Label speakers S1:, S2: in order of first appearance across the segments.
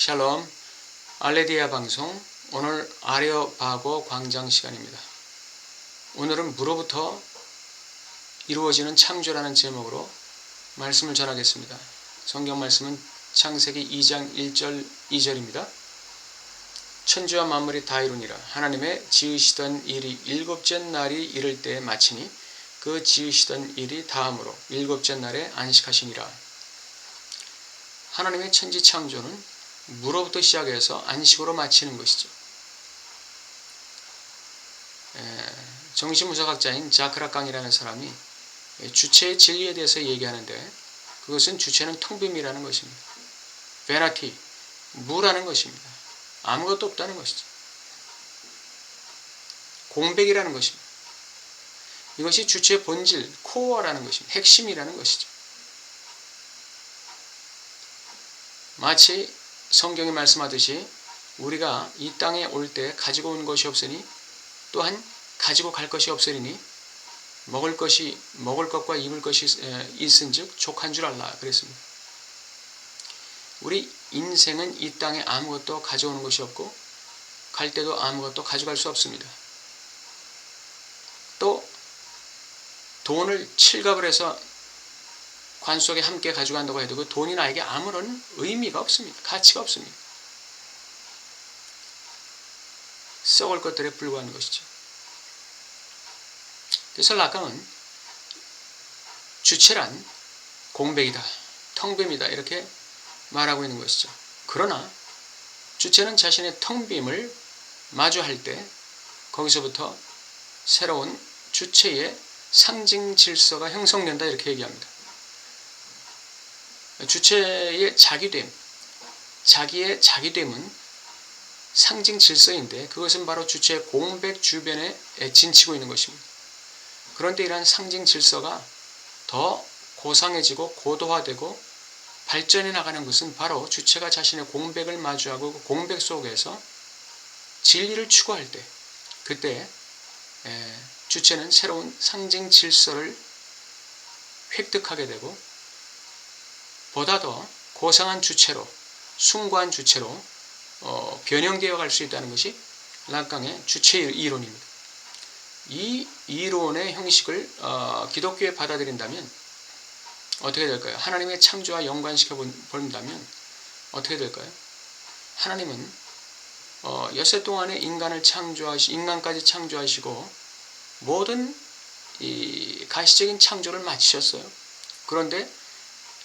S1: 샬롬, 알레디아 방송, 오늘 아레오파고 광장 시간입니다. 오늘은 무로부터 이루어지는 창조라는 제목으로 말씀을 전하겠습니다. 성경 말씀은 창세기 2장 1절 2절입니다. 천지와 만물이 다 이루니라. 하나님의 지으시던 일이 일곱째 날이 이를 때에 마치니 그 지으시던 일이 다음으로 일곱째 날에 안식하시니라. 하나님의 천지 창조는 무로부터 시작해서 안식으로 마치는 것이죠. 정신분석학자인 자크라강이라는 사람이 주체의 진리에 대해서 얘기하는데 그것은 주체는 텅빔이라는 것입니다. 베나티, 무라는 것입니다. 아무것도 없다는 것이죠. 공백이라는 것입니다. 이것이 주체의 본질, 코어라는 것입니다. 핵심이라는 것이죠. 마치 성경이 말씀하듯이 우리가 이 땅에 올 때 가지고 온 것이 없으니 또한 가지고 갈 것이 없으리니 먹을 것과 입을 것이 있은즉 족한 줄 알라 그랬습니다. 우리 인생은 이 땅에 아무것도 가져오는 것이 없고 갈 때도 아무것도 가져갈 수 없습니다. 또 돈을 칠갑을 해서 관 속에 함께 가져간다고 해도 그 돈이 나에게 아무런 의미가 없습니다. 가치가 없습니다. 썩을 것들에 불과한 것이죠. 그래서 락강은 주체란 공백이다, 텅빔이다 이렇게 말하고 있는 것이죠. 그러나 주체는 자신의 텅빔을 마주할 때 거기서부터 새로운 주체의 상징 질서가 형성된다 이렇게 얘기합니다. 주체의 자기됨, 자기의 자기됨은 상징 질서인데 그것은 바로 주체의 공백 주변에 진치고 있는 것입니다. 그런데 이러한 상징 질서가 더 고상해지고 고도화되고 발전해 나가는 것은 바로 주체가 자신의 공백을 마주하고 그 공백 속에서 진리를 추구할 때 그때 주체는 새로운 상징 질서를 획득하게 되고 보다 더 고상한 주체로, 숭고한 주체로 변형되어 갈 수 있다는 것이 락강의 주체 이론입니다. 이 이론의 형식을 기독교에 받아들인다면 어떻게 될까요? 하나님의 창조와 연관시켜 본다면 어떻게 될까요? 하나님은 엿새 동안에 인간까지 창조하시고 모든 이 가시적인 창조를 마치셨어요. 그런데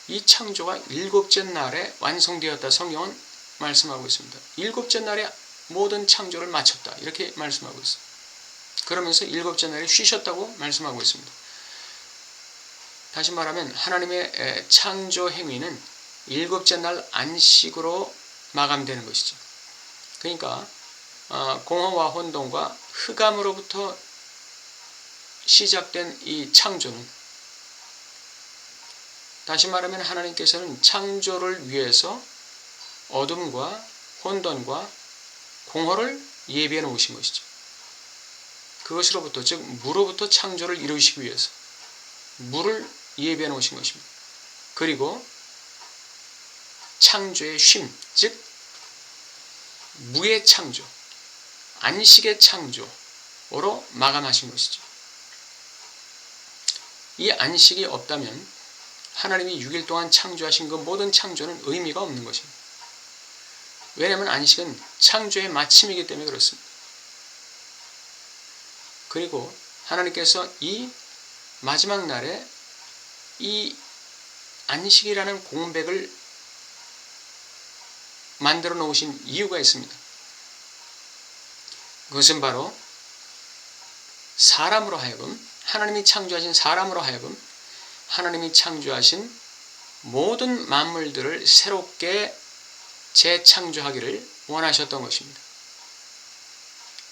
S1: 이 창조가 일곱째 날에 완성되었다. 성경은 말씀하고 있습니다. 일곱째 날에 모든 창조를 마쳤다. 이렇게 말씀하고 있어요. 그러면서 일곱째 날에 쉬셨다고 말씀하고 있습니다. 다시 말하면 하나님의 창조 행위는 일곱째 날 안식으로 마감되는 것이죠. 그러니까 공허와 혼돈과 흑암으로부터 시작된 이 창조는 다시 말하면 하나님께서는 창조를 위해서 어둠과 혼돈과 공허를 예비해 놓으신 것이죠. 그것으로부터 즉 무로부터 창조를 이루시기 위해서 무를 예비해 놓으신 것입니다. 그리고 창조의 쉼, 즉 무의 창조, 안식의 창조로 마감하신 것이죠. 이 안식이 없다면 하나님이 6일 동안 창조하신 그 모든 창조는 의미가 없는 것입니다. 왜냐하면 안식은 창조의 마침이기 때문에 그렇습니다. 그리고 하나님께서 이 마지막 날에 이 안식이라는 공백을 만들어 놓으신 이유가 있습니다. 그것은 바로 사람으로 하여금 하나님이 창조하신 사람으로 하여금 하나님이 창조하신 모든 만물들을 새롭게 재창조하기를 원하셨던 것입니다.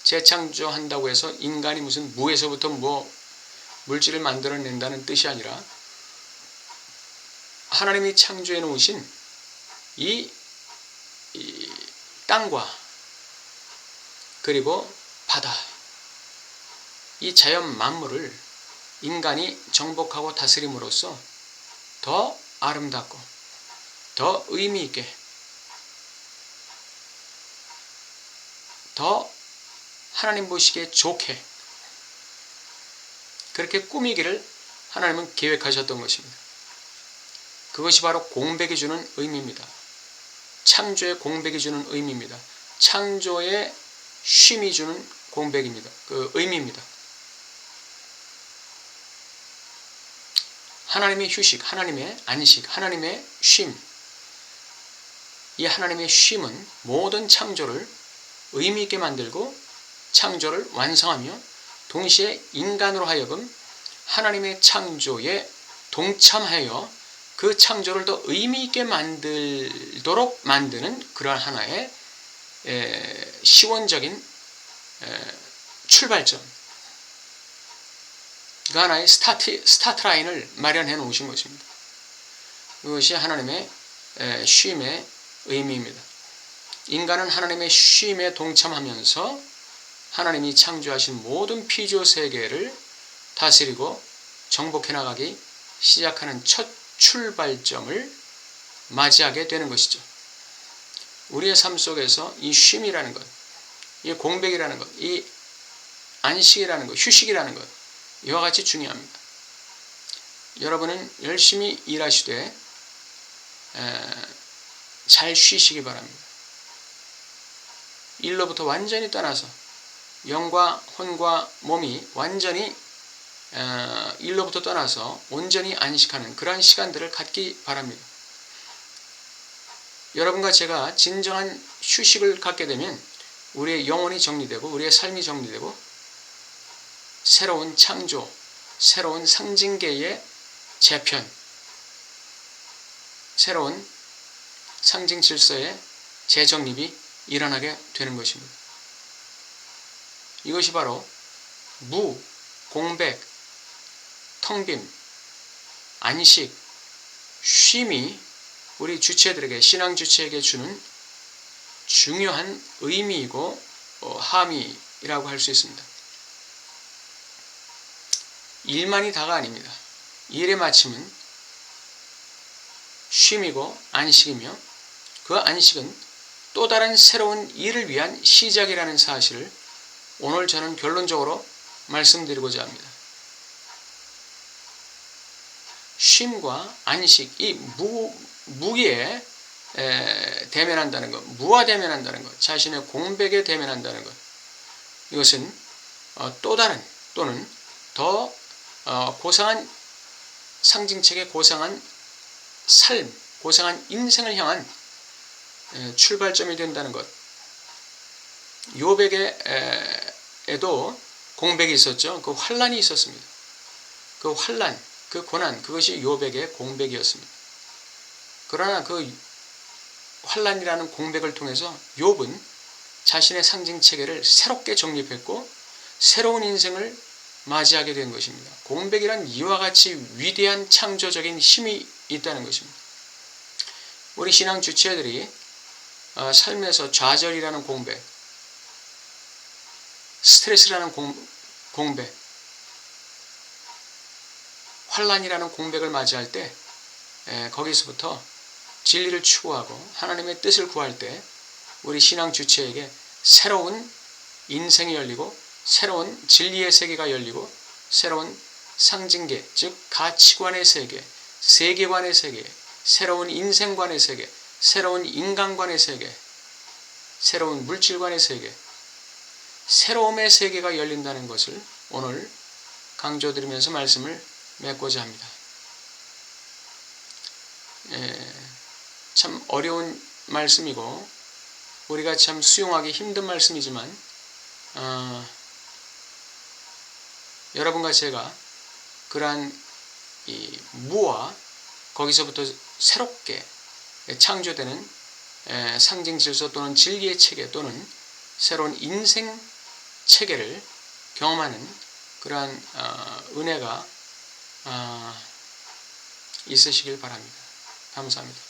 S1: 재창조한다고 해서 인간이 무슨 무에서부터 물질을 만들어낸다는 뜻이 아니라 하나님이 창조해 놓으신 이 땅과 그리고 바다, 이 자연 만물을 인간이 정복하고 다스림으로써 더 아름답고 더 의미 있게 더 하나님 보시기에 좋게 그렇게 꾸미기를 하나님은 계획하셨던 것입니다. 그것이 바로 공백이 주는 의미입니다. 창조의 공백이 주는 의미입니다. 창조의 쉼이 주는 공백입니다. 그 의미입니다. 하나님의 휴식, 하나님의 안식, 하나님의 쉼. 이 하나님의 쉼은 모든 창조를 의미 있게 만들고 창조를 완성하며 동시에 인간으로 하여금 하나님의 창조에 동참하여 그 창조를 더 의미 있게 만들도록 만드는 그러한 하나의 시원적인 출발점, 그 하나의 스타트 라인을 마련해 놓으신 것입니다. 이것이 하나님의 쉼의 의미입니다. 인간은 하나님의 쉼에 동참하면서 하나님이 창조하신 모든 피조 세계를 다스리고 정복해 나가기 시작하는 첫 출발점을 맞이하게 되는 것이죠. 우리의 삶 속에서 이 쉼이라는 것, 이 공백이라는 것, 이 안식이라는 것, 휴식이라는 것, 이와 같이 중요합니다. 여러분은 열심히 일하시되 잘 쉬시기 바랍니다. 일로부터 완전히 떠나서 영과 혼과 몸이 완전히 일로부터 떠나서 온전히 안식하는 그러한 시간들을 갖기 바랍니다. 여러분과 제가 진정한 휴식을 갖게 되면 우리의 영혼이 정리되고 우리의 삶이 정리되고 새로운 창조, 새로운 상징계의 재편, 새로운 상징 질서의 재정립이 일어나게 되는 것입니다. 이것이 바로 무, 공백, 텅빔, 안식, 쉼이 우리 주체들에게, 신앙 주체에게 주는 중요한 의미이고 함의라고 할 수 있습니다. 일만이 다가 아닙니다. 일의 마침은 쉼이고 안식이며 그 안식은 또 다른 새로운 일을 위한 시작이라는 사실을 오늘 저는 결론적으로 말씀드리고자 합니다. 쉼과 안식, 이 무기에 대면한다는 것, 무와 대면한다는 것, 자신의 공백에 대면한다는 것, 이것은 또 다른 또는 더 고상한 상징책의 고상한 삶, 고상한 인생을 향한 출발점이 된다는 것. 욥에게도 공백이 있었죠. 그 환난이 있었습니다. 그 환난, 그 고난, 그것이 욥에게 공백이었습니다. 그러나 그 환난이라는 공백을 통해서 욥은 자신의 상징체계를 새롭게 정립했고 새로운 인생을 맞이하게 된 것입니다. 공백이란 이와 같이 위대한 창조적인 힘이 있다는 것입니다. 우리 신앙 주체들이 삶에서 좌절이라는 공백, 스트레스라는 공백, 환난이라는 공백을 맞이할 때 거기서부터 진리를 추구하고 하나님의 뜻을 구할 때 우리 신앙 주체에게 새로운 인생이 열리고 새로운 진리의 세계가 열리고 새로운 상징계, 즉 가치관의 세계, 세계관의 세계, 새로운 인생관의 세계, 새로운 인간관의 세계, 새로운 물질관의 세계, 새로움의 세계가 열린다는 것을 오늘 강조드리면서 말씀을 맺고자 합니다. 참 어려운 말씀이고 우리가 참 수용하기 힘든 말씀이지만 여러분과 제가 그러한 이 무와 거기서부터 새롭게 창조되는 상징 질서 또는 진리의 체계 또는 새로운 인생 체계를 경험하는 그러한 은혜가 있으시길 바랍니다. 감사합니다.